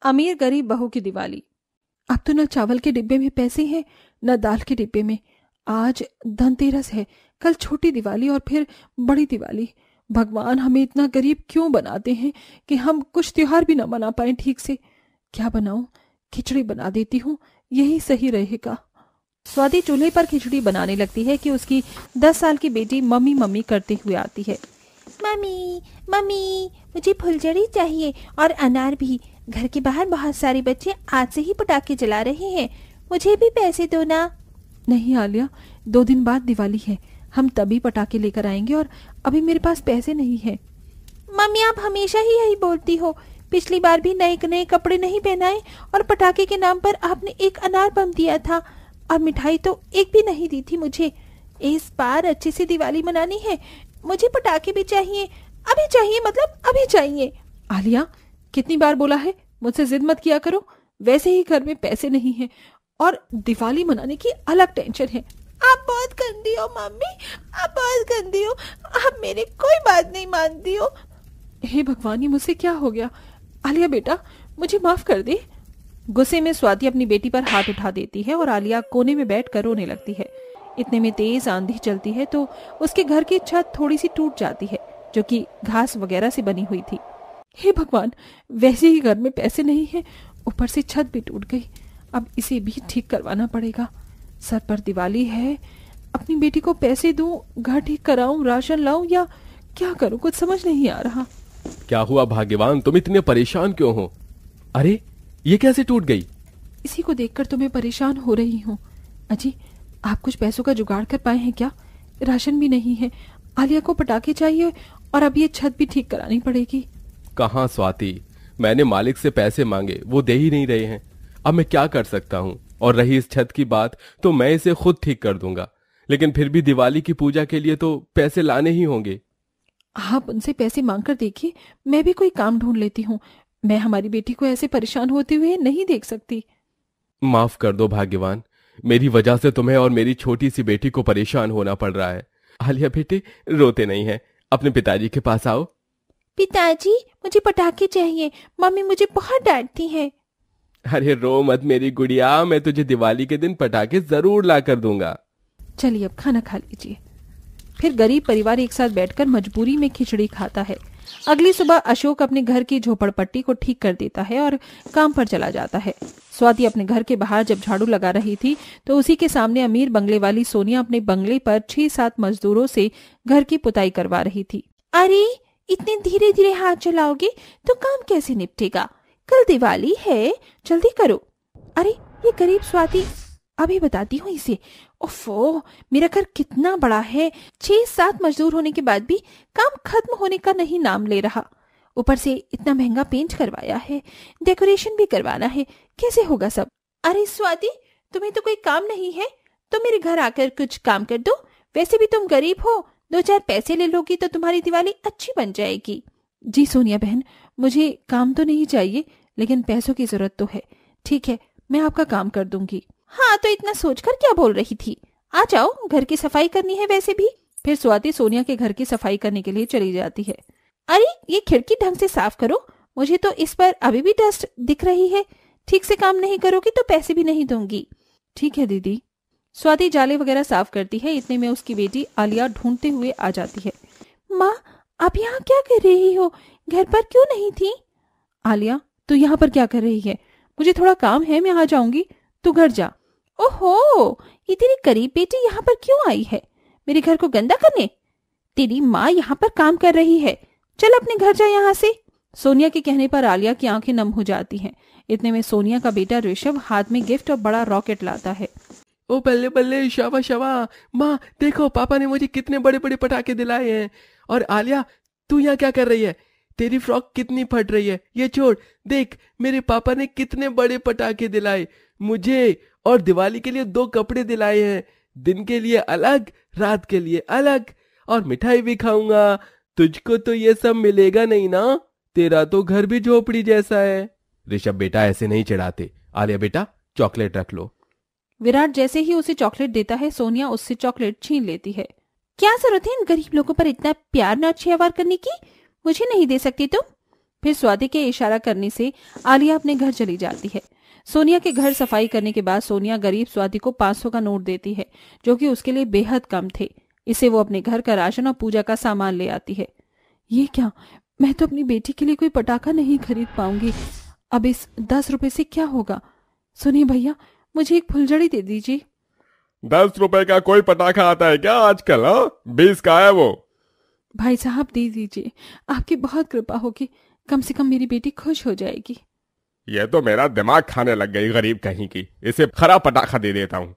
अमीर गरीब बहू की दिवाली। अब तो न चावल के डिब्बे में पैसे हैं न दाल के डिब्बे में। आज धनतेरस है, कल छोटी दिवाली और फिर बड़ी दिवाली। भगवान हमें इतना गरीब क्यों बनाते हैं कि हम कुछ त्योहार भी न मना पाए ठीक से। क्या बनाऊं? खिचड़ी बना देती हूँ, यही सही रहेगा। स्वाति चूल्हे पर खिचड़ी बनाने लगती है कि उसकी 10 साल की बेटी मम्मी मम्मी करते हुए आती है। मम्मी मम्मी, मुझे फुलझड़ी चाहिए और अनार भी। घर के बाहर बहुत सारे बच्चे आज से ही पटाखे जला रहे हैं, मुझे भी पैसे दो ना। नहीं आलिया, 2 दिन बाद दिवाली है, हम तभी पटाखे लेकर आएंगे और अभी मेरे पास पैसे नहीं है। मम्मी आप हमेशा ही यही बोलती हो। पिछली बार भी नए नए कपड़े नहीं पहनाए और पटाखे के नाम पर आपने एक अनार बम दिया था और मिठाई तो एक भी नहीं दी थी मुझे। इस बार अच्छे से दिवाली मनानी है, मुझे पटाखे भी चाहिए, अभी चाहिए, मतलब अभी चाहिए। आलिया, कितनी बार बोला है मुझसे जिद मत किया करो। वैसे ही घर में पैसे नहीं हैं और दिवाली मनाने की अलग टेंशन है। आप बहुत गंदी हो मम्मी, आप बहुत गंदी हो, आप मेरी कोई बात नहीं मानती हो। हे भगवान, ये मुझसे क्या हो गया? आलिया बेटा, मुझे माफ कर दे। गुस्से में स्वाति अपनी बेटी पर हाथ उठा देती है और आलिया कोने में बैठकर रोने लगती है। इतने में तेज आंधी चलती है तो उसके घर की छत थोड़ी सी टूट जाती है, जो कि घास वगैरह से बनी हुई थी। हे भगवान, वैसे ही घर में पैसे नहीं है, ऊपर से छत भी टूट गई। अब इसे भी ठीक करवाना पड़ेगा। सर पर दिवाली है, अपनी बेटी को पैसे दूं, घर ठीक कराऊं, राशन लाऊं या क्या करूं, कुछ समझ नहीं आ रहा। क्या हुआ भाग्यवान, तुम इतने परेशान क्यों हो? अरे ये कैसे टूट गई? इसी को देखकर तो मैं परेशान हो रही हूँ। अजी, आप कुछ पैसों का जुगाड़ कर पाए हैं क्या? राशन भी नहीं है, आलिया को पटाखे चाहिए और अब ये छत भी ठीक करानी पड़ेगी। कहाँ स्वाति, मैंने मालिक से पैसे मांगे, वो दे ही नहीं रहे हैं। अब मैं क्या कर सकता हूँ? और रही इस छत की बात, तो मैं इसे खुद ठीक कर दूंगा, लेकिन फिर भी दिवाली की पूजा के लिए तो पैसे लाने ही होंगे। आप उनसे पैसे मांग कर देखिए, मैं भी कोई काम ढूंढ लेती हूँ। मैं हमारी बेटी को ऐसे परेशान होते हुए नहीं देख सकती। माफ कर दो भाग्यवान, मेरी वजह से तुम्हें और मेरी छोटी सी बेटी को परेशान होना पड़ रहा है। आलिया बेटे, रोते नहीं है, अपने पिताजी के पास आओ। पिताजी, मुझे पटाखे चाहिए, मम्मी मुझे बहुत डांटती है। अरे रो मत मेरी गुड़िया, मैं तुझे दिवाली के दिन पटाखे जरूर ला कर दूंगा। चलिए अब खाना खा लीजिए। फिर गरीब परिवार एक साथ बैठकर मजबूरी में खिचड़ी खाता है। अगली सुबह अशोक अपने घर की झोपड़पट्टी को ठीक कर देता है और काम पर चला जाता है। स्वाति अपने घर के बाहर जब झाड़ू लगा रही थी तो उसी के सामने अमीर बंगले वाली सोनिया अपने बंगले पर 6-7 मजदूरों से घर की पुताई करवा रही थी। अरे इतने धीरे धीरे हाथ चलाओगे तो काम कैसे निपटेगा? कल दिवाली है, जल्दी करो। अरे ये गरीब स्वाति, अभी बताती हूँ इसे। ओफो, मेरा घर कितना बड़ा है, 6-7 मजदूर होने के बाद भी काम खत्म होने का नहीं नाम ले रहा। ऊपर से इतना महंगा पेंट करवाया है, डेकोरेशन भी करवाना है, कैसे होगा सब? अरे स्वाति, तुम्हें तो कोई काम नहीं है तो मेरे घर आकर कुछ काम कर दो। वैसे भी तुम गरीब हो, 2-4 पैसे ले लोगी तो तुम्हारी दिवाली अच्छी बन जाएगी। जी सोनिया बहन, मुझे काम तो नहीं चाहिए, लेकिन पैसों की जरूरत तो है। ठीक है, मैं आपका काम कर दूंगी। हाँ तो इतना सोचकर क्या बोल रही थी? आ जाओ, घर की सफाई करनी है वैसे भी। फिर स्वाति सोनिया के घर की सफाई करने के लिए चली जाती है। अरे ये खिड़की ढंग से साफ करो, मुझे तो इस पर अभी भी डस्ट दिख रही है। ठीक से काम नहीं करोगी तो पैसे भी नहीं दूंगी। ठीक है दीदी। स्वाति जाले वगैरह साफ करती है। इतने में उसकी बेटी आलिया ढूंढते हुए आ जाती है। माँ, आप यहाँ क्या कर रही हो? घर पर क्यों नहीं थी? आलिया, तू यहाँ पर क्या कर रही है? मुझे थोड़ा काम है, मैं आ जाऊंगी, तू घर जा। ओहो, ये तेरी गरीब बेटी यहाँ पर क्यों आई है? मेरे घर को गंदा करने? तेरी माँ यहाँ पर काम कर रही है, चल अपने घर जा यहाँ से। सोनिया के कहने पर आलिया की आंखें नम हो जाती हैं। इतने में सोनिया का बेटा ऋषभ हाथ में गिफ्ट और बड़ा रॉकेट लाता है। ओ बल्ले बल्ले, शाबा शाबा, माँ देखो पापा ने मुझे कितने बड़े बड़े पटाखे दिलाए हैं। और आलिया, तू यहाँ क्या कर रही है? तेरी फ्रॉक कितनी फट रही है, ये छोड़। देख, मेरे पापा ने कितने बड़े पटाखे दिलाए मुझे, और दिवाली के लिए 2 कपड़े दिलाए हैं, दिन के लिए अलग, रात के लिए अलग, और मिठाई भी खाऊंगा। तुझको तो ये सब मिलेगा नहीं ना, तेरा तो घर भी झोपड़ी जैसा है। ऋषभ बेटा, ऐसे नहीं चिढ़ाते। आलिया बेटा, चॉकलेट रख लो। विराट जैसे ही उसे चॉकलेट देता है, सोनिया उससे चॉकलेट छीन लेती है। क्या जरूरत है इन गरीब लोगों पर इतना प्यार न छेवार करने की? मुझे नहीं दे सकती तुम? फिर स्वाति के इशारा करने से आलिया अपने घर चली जाती है। सोनिया के घर सफाई करने के बाद सोनिया गरीब स्वाति को 500 का नोट देती है, जो कि उसके लिए बेहद कम थे। इसे वो अपने घर का राशन और पूजा का सामान ले आती है। ये क्या, मैं तो अपनी बेटी के लिए कोई पटाखा नहीं खरीद पाऊंगी। अब इस 10 रुपए से क्या होगा? सुनिए भैया, मुझे एक फुलझड़ी दे दीजिए। 10 रुपए का कोई पटाखा आता है क्या आजकल? 20 का है वो। भाई साहब दे दीजिए, आपकी बहुत कृपा होगी, कम से कम मेरी बेटी खुश हो जाएगी। ये तो मेरा दिमाग खाने लग गई गरीब कहीं की। इसे खरा पटाखा दे देता हूँ।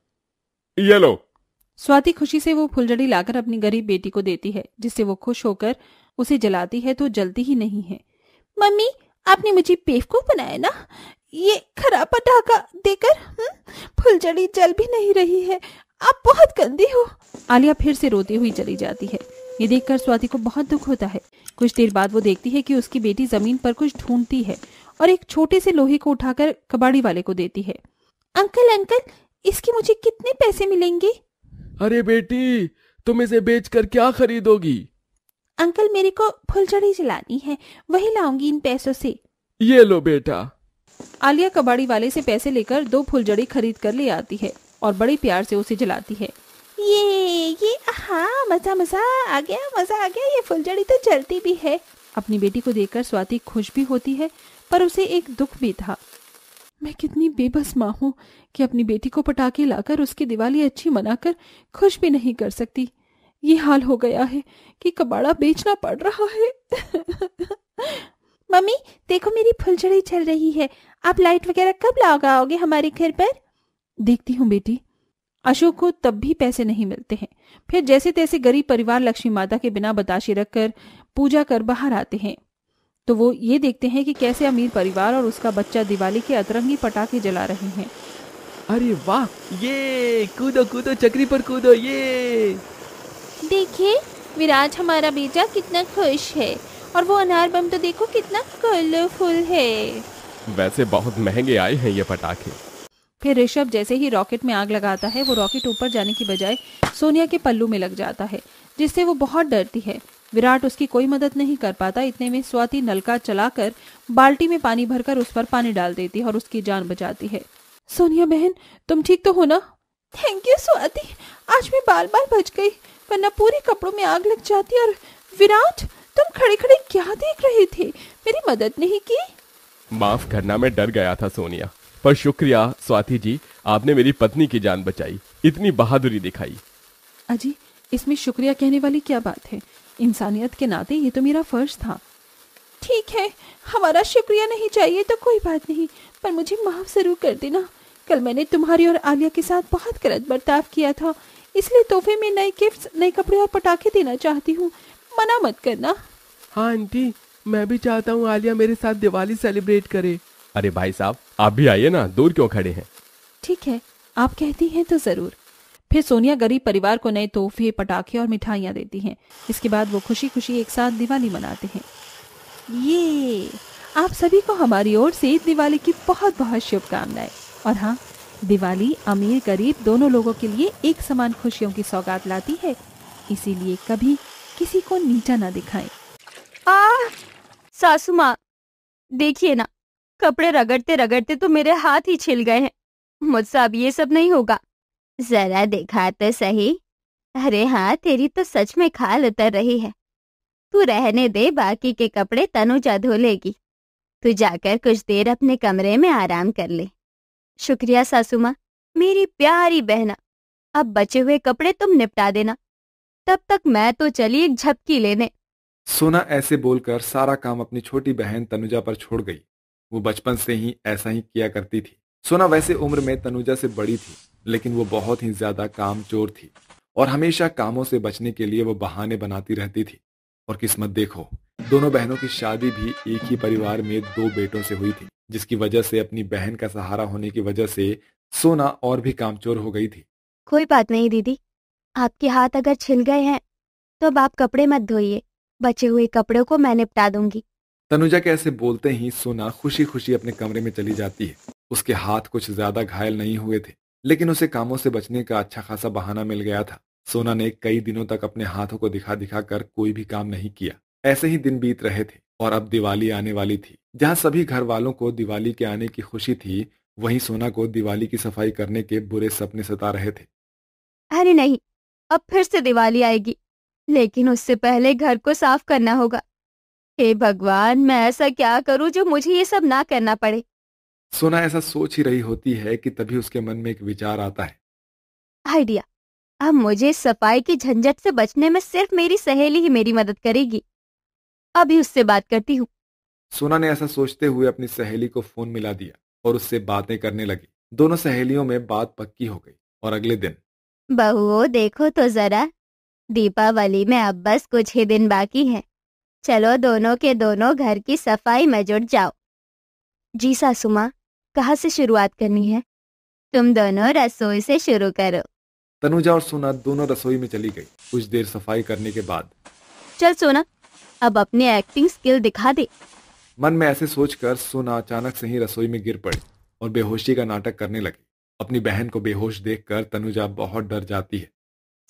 ये लो। स्वाति खुशी से वो फुलझड़ी लाकर अपनी गरीब बेटी को देती है, जिससे वो खुश होकर उसे जलाती है तो जलती ही नहीं है। मम्मी, आपने मुझे बेवकूफ बनाया ना, ये खराब पटाखा देकर फुलझड़ी जल भी नहीं रही है। आप बहुत गंदी हो। आलिया फिर से रोती हुई चली जाती है। ये देखकर स्वाति को बहुत दुख होता है। कुछ देर बाद वो देखती है कि उसकी बेटी जमीन पर कुछ ढूंढती है और एक छोटे से लोहे को उठाकर कबाड़ी वाले को देती है। अंकल अंकल, इसके मुझे कितने पैसे मिलेंगे? अरे बेटी, तुम इसे बेचकर क्या खरीदोगी? अंकल, मेरे को फुलझड़ी जलानी है, वही लाऊंगी इन पैसों से। ये लो बेटा। आलिया कबाड़ी वाले से पैसे लेकर 2 फुलझड़ी खरीद कर ले आती है और बड़े प्यार से उसे जलाती है। ये हाँ, मजा आ गया, मजा आ गया। ये फुलझड़ी तो जलती भी है। अपनी बेटी को देखकर स्वाति खुश भी होती है, पर उसे एक दुख भी था। मैं कितनी बेबस माँ हूँ कि अपनी बेटी को पटाखे लाकर उसकी दिवाली अच्छी मनाकर खुश भी नहीं कर सकती। ये हाल हो गया है कि कबाड़ा बेचना पड़ रहा है। मम्मी देखो, मेरी फुलझड़ी चल रही है। आप लाइट वगैरह कब लगाओगे हमारे घर पर? देखती हूँ बेटी। अशोक को तब भी पैसे नहीं मिलते हैं। फिर जैसे तैसे गरीब परिवार लक्ष्मी माता के बिना बताशे रखकर पूजा कर बाहर आते हैं, तो वो ये देखते हैं कि कैसे अमीर परिवार और उसका बच्चा दिवाली के अतरंगी पटाखे जला रहे हैं। अरे वाह, ये कूदो कूदो चक्री पर कूदो। ये देखिए, विराज हमारा बेटा कितना खुश है, और वो अनार बम तो देखो कितना कलरफुल है। वैसे बहुत महंगे आए हैं ये पटाखे। फिर ऋषभ जैसे ही रॉकेट में आग लगाता है, वो रॉकेट ऊपर जाने की बजाय सोनिया के पल्लू में लग जाता है, जिससे वो बहुत डरती है। विराट उसकी कोई मदद नहीं कर पाता। इतने में स्वाति नलका चलाकर बाल्टी में पानी भरकर उस पर पानी डाल देती है और उसकी जान बचाती है। सोनिया बहन, तुम ठीक तो हो ना? थैंक यू स्वाति, आज मैं बाल बच गई, वरना पूरे कपड़ों में आग लग जाती। और विराट, तुम खड़े खड़े क्या देख रहे थे? मेरी मदद नहीं की? माफ करना, मैं डर गया था सोनिया, पर शुक्रिया स्वाति जी, आपने मेरी पत्नी की जान बचाई, इतनी बहादुरी दिखाई। अजी, इसमें शुक्रिया कहने वाली क्या बात है? इंसानियत के नाते ये तो मेरा फर्ज था। ठीक है, हमारा शुक्रिया नहीं चाहिए तो कोई बात नहीं, पर मुझे माफ जरूर कर देना। कल मैंने तुम्हारी और आलिया के साथ बहुत गलत बर्ताव किया था, इसलिए तोहफे में नए गिफ्ट्स, नए कपड़े और पटाखे देना चाहती हूँ। मना मत करना। हाँ आंटी, मैं भी चाहता हूँ आलिया मेरे साथ दिवाली सेलिब्रेट करे। अरे भाई साहब, आप भी आइए ना, दूर क्यों खड़े हैं? ठीक है, आप कहती हैं तो जरूर। फिर सोनिया गरीब परिवार को नए तोहफे, पटाखे और मिठाइयाँ देती हैं। इसके बाद वो खुशी खुशी एक साथ दिवाली मनाते हैं। ये आप सभी को हमारी ओर से दिवाली की बहुत बहुत शुभकामनाएं। और हाँ, दिवाली अमीर गरीब दोनों लोगों के लिए एक समान खुशियों की सौगात लाती है, इसीलिए कभी किसी को नीचा ना दिखाएं। सासू माँ, देखिए ना, कपड़े रगड़ते रगड़ते तो मेरे हाथ ही छिल गए हैं। मुझसे अब ये सब नहीं होगा। जरा देखा तो सही। अरे हाँ, तेरी तो सच में खाल उतर रही है। तू रहने दे, बाकी के कपड़े तनुजा धो लेगी। तू जाकर कुछ देर अपने कमरे में आराम कर ले। शुक्रिया सासू माँ, मेरी प्यारी बहना। अब बचे हुए कपड़े तुम निपटा देना, तब तक मैं तो चली एक झपकी लेने। सोना ऐसे बोलकर सारा काम अपनी छोटी बहन तनुजा पर छोड़ गई। वो बचपन से ही ऐसा ही किया करती थी। सोना वैसे उम्र में तनुजा से बड़ी थी, लेकिन वो बहुत ही ज्यादा कामचोर थी और हमेशा कामों से बचने के लिए वो बहाने बनाती रहती थी। और किस्मत देखो, दोनों बहनों की शादी भी एक ही परिवार में 2 बेटों से हुई थी, जिसकी वजह से अपनी बहन का सहारा होने की वजह से सोना और भी कामचोर हो गई थी। कोई बात नहीं दीदी, आपके हाथ अगर छिल गए हैं तो अब आप कपड़े मत धोइए, बचे हुए कपड़ों को मैं निपटा दूंगी। तनुजा के ऐसे बोलते ही सोना खुशी खुशी अपने कमरे में चली जाती है। उसके हाथ कुछ ज्यादा घायल नहीं हुए थे, लेकिन उसे कामों से बचने का अच्छा खासा बहाना मिल गया था। सोना ने कई दिनों तक अपने हाथों को दिखा दिखा कर कोई भी काम नहीं किया। ऐसे ही दिन बीत रहे थे और अब दिवाली आने वाली थी। जहां सभी घर वालों को दिवाली के आने की खुशी थी, वहीं सोना को दिवाली की सफाई करने के बुरे सपने सता रहे थे। अरे नहीं, अब फिर से दिवाली आएगी, लेकिन उससे पहले घर को साफ करना होगा। हे भगवान, मैं ऐसा क्या करूं जो मुझे ये सब ना करना पड़े। सोना ऐसा सोच ही रही होती है कि तभी उसके मन में एक विचार आता है। आइडिया! अब मुझे सफाई की झंझट से बचने में सिर्फ मेरी सहेली ही मेरी मदद करेगी। अभी उससे बात करती हूँ। सोना ने ऐसा सोचते हुए अपनी सहेली को फोन मिला दिया और उससे बातें करने लगी। दोनों सहेलियों में बात पक्की हो गई और अगले दिन बहुओं देखो तो जरा, दीपावली में अब बस कुछ ही दिन बाकी है। चलो दोनों के दोनों घर की सफाई में जुट जाओ। जी सासू माँ, कहाँ से शुरुआत करनी है? तुम दोनों रसोई से शुरू करो। तनुजा और सोना दोनों रसोई में चली गई। कुछ देर सफाई करने के बाद चल सोना, अब अपनी एक्टिंग स्किल दिखा दे। मन में ऐसे सोचकर सोना अचानक से ही रसोई में गिर पड़ी और बेहोशी का नाटक करने लगी। अपनी बहन को बेहोश देखकर तनुजा बहुत डर जाती है।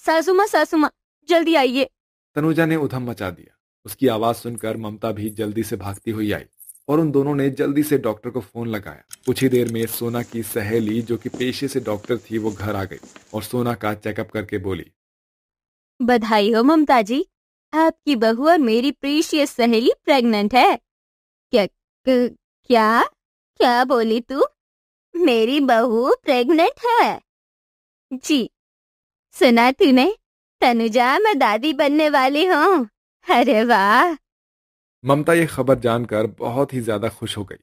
सासू माँ, जल्दी आइए। तनुजा ने उधम मचा दिया। उसकी आवाज सुनकर ममता भी जल्दी से भागती हुई आई और उन दोनों ने जल्दी से डॉक्टर को फोन लगाया। कुछ ही देर में सोना की सहेली, जो कि पेशे से डॉक्टर थी, वो घर आ गई और सोना का चेकअप करके बोली, बधाई हो ममता जी, आपकी बहू और मेरी प्रीशियस सहेली प्रेग्नेंट है। क्या क्या बोली तू? मेरी बहू प्रेग्नेंट है? जी। सुना तूने? तनुजा, मैं दादी बनने वाली हूँ। अरे वाह! ममता ये खबर जानकर बहुत ही ज्यादा खुश हो गई।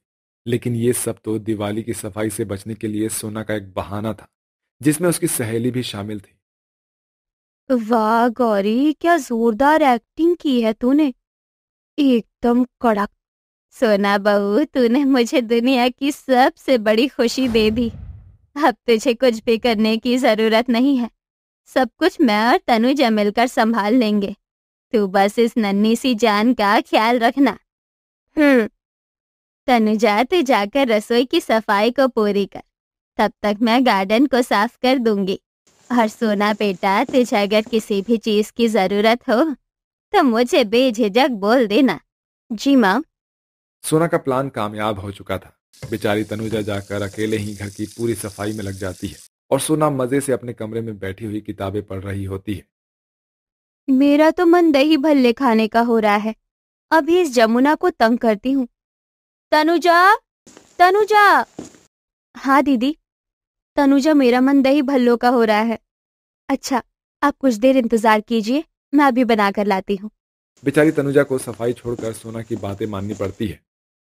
लेकिन ये सब तो दिवाली की सफाई से बचने के लिए सोना का एक बहाना था, जिसमें उसकी सहेली भी शामिल थी। वाह गौरी, क्या जोरदार एक्टिंग की है तूने, एकदम कड़क। सोना बहू, तूने मुझे दुनिया की सबसे बड़ी खुशी दे दी। अब तुझे कुछ भी करने की जरूरत नहीं है। सब कुछ मैं और तनुजा मिलकर संभाल लेंगे। तू बस इस नन्ही सी जान का ख्याल रखना। तनुजा, तू जाकर रसोई की सफाई को पूरी कर। तब तक मैं गार्डन को साफ कर दूंगी। और सोना बेटा, तुझे अगर किसी भी चीज की जरूरत हो तो मुझे बेझिझक बोल देना। जी माँ। सोना का प्लान कामयाब हो चुका था। बेचारी तनुजा जाकर अकेले ही घर की पूरी सफाई में लग जाती है और सोना मजे से अपने कमरे में बैठी हुई किताबें पढ़ रही होती है। मेरा तो मन दही भल्ले खाने का हो रहा है। अभी इस जमुना को तंग करती हूँ। तनुजा, तनुजा। हाँ दीदी। तनुजा, मेरा मन दही भल्लों का हो रहा है। अच्छा, आप कुछ देर इंतजार कीजिए, मैं अभी बना कर लाती हूँ। बेचारी तनुजा को सफाई छोड़कर सोना की बातें माननी पड़ती है।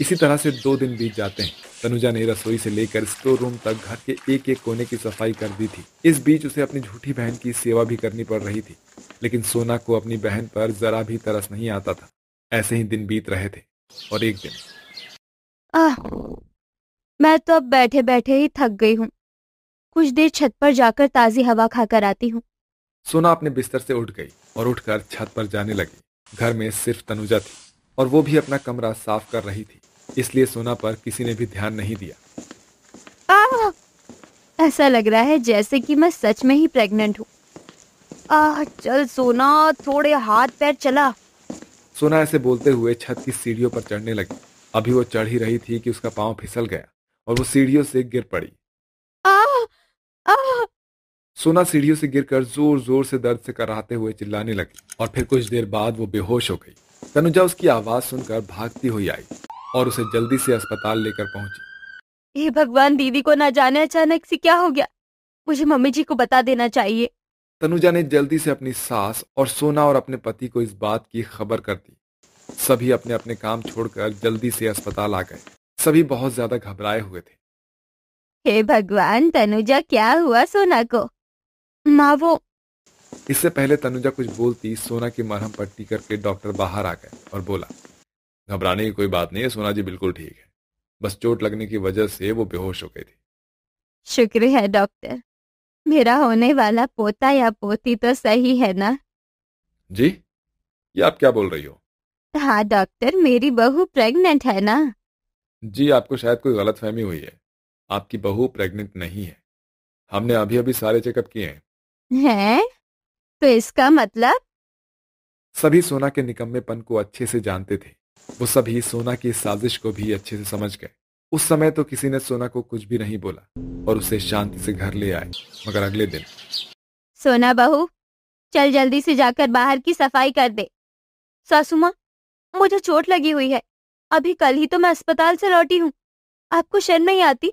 इसी तरह से 2 दिन बीत जाते हैं। तनुजा ने रसोई से लेकर स्टोर रूम तक घर के एक एक कोने की सफाई कर दी थी। इस बीच उसे अपनी झूठी बहन की सेवा भी करनी पड़ रही थी, लेकिन सोना को अपनी बहन पर जरा भी तरस नहीं आता था। ऐसे ही दिन बीत रहे थे और एक दिन मैं तो अब बैठे बैठे ही थक गई हूँ। कुछ देर छत पर जाकर ताजी हवा खाकर आती हूँ। सोना अपने बिस्तर से उठ गई और उठकर छत पर जाने लगी। घर में सिर्फ तनुजा थी और वो भी अपना कमरा साफ कर रही थी, इसलिए सोना पर किसी ने भी ध्यान नहीं दिया। ऐसा लग रहा है जैसे कि मैं सच में ही प्रेग्नेंट हूँ। चल सोना, थोड़े हाथ पैर चला। सोना ऐसे बोलते हुए छत की सीढ़ियों पर चढ़ने लगी। अभी वो चढ़ ही रही थी कि उसका पांव फिसल गया और वो सीढ़ियों से गिर पड़ी। सोना सीढ़ियों से गिरकर जोर जोर से दर्द से कराहते हुए चिल्लाने लगी और फिर कुछ देर बाद वो बेहोश हो गई। तनुजा उसकी आवाज सुनकर भागती हुई आई और उसे जल्दी से अस्पताल लेकर पहुंची। हे भगवान, दीदी को ना जाने अचानक से क्या हो गया। मुझे मम्मी जी को बता देना चाहिए। तनुजा ने जल्दी से अपनी सास और सोना और अपने पति को इस बात की खबर कर दी। सभी अपने अपने काम छोड़कर जल्दी से अस्पताल आ गए। सभी बहुत ज्यादा घबराए हुए थे। हे भगवान, तनुजा, क्या हुआ सोना को? माँ, वो इससे पहले तनुजा कुछ बोलती, सोना की मरहम पट्टी करके डॉक्टर बाहर आ गए और बोला, घबराने की कोई बात नहीं है, सोना जी बिल्कुल ठीक है। बस चोट लगने की वजह से वो बेहोश हो गई थी। शुक्र है डॉक्टर। मेरा होने वाला पोता या पोती तो सही है ना? जी, ये आप क्या बोल रही हो? हाँ डॉक्टर, मेरी बहू प्रेग्नेंट है ना? जी, आपको शायद कोई गलतफहमी हुई है। आपकी बहू प्रेग्नेंट नहीं है। हमने अभी अभी सारे चेकअप किए हैं। हैं? तो इसका मतलब? सभी सोना के निकम्मेपन को अच्छे से जानते थे, वो सभी सोना की इस साजिश को भी अच्छे से समझ गए। उस समय तो किसी ने सोना को कुछ भी नहीं बोला और उसे शांति से घर ले आए। मगर अगले दिन सोना बहू, चल जल्दी से जाकर बाहर की सफाई कर दे। सासू माँ, मुझे चोट लगी हुई है, अभी कल ही तो मैं अस्पताल से लौटी हूँ। आपको शर्म नहीं आती?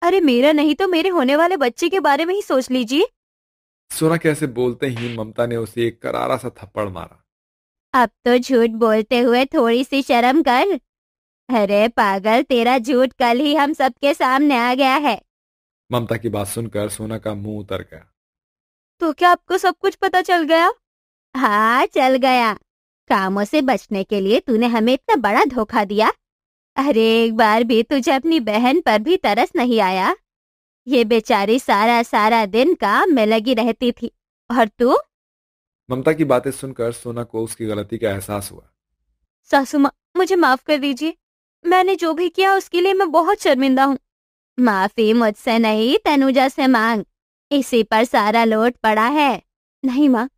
अरे मेरा नहीं तो मेरे होने वाले बच्चे के बारे में ही सोच लीजिए। सोना के ऐसे बोलते ही ममता ने उसे एक करारा सा थप्पड़ मारा। अब तो झूठ बोलते हुए थोड़ी सी शर्म कर। अरे पागल, तेरा झूठ कल ही हम सबके सामने आ गया है। ममता की बात सुनकर सोना का मुंह उतर गया। तो क्या आपको सब कुछ पता चल गया? हाँ, चल गया। कामों से बचने के लिए तूने हमें इतना बड़ा धोखा दिया। अरे एक बार भी तुझे अपनी बहन पर भी तरस नहीं आया? ये बेचारी सारा सारा दिन काम में लगी रहती थी और तू। ममता की बातें सुनकर सोना को उसकी गलती का एहसास हुआ। सासू माँ, मुझे माफ कर दीजिए। मैंने जो भी किया उसके लिए मैं बहुत शर्मिंदा हूँ। माफी मुझसे नहीं, तनुजा से मांग। इसी पर सारा लोट पड़ा है। नहीं माँ,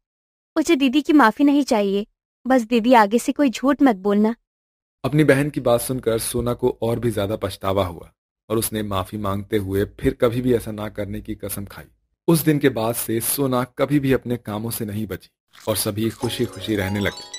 मुझे दीदी की माफी नहीं चाहिए। बस दीदी आगे से कोई झूठ मत बोलना। अपनी बहन की बात सुनकर सोना को और भी ज्यादा पछतावा हुआ और उसने माफी मांगते हुए फिर कभी भी ऐसा ना करने की कसम खाई। उस दिन के बाद से सोना कभी भी अपने कामों से नहीं बची और सभी खुशी खुशी रहने लगे।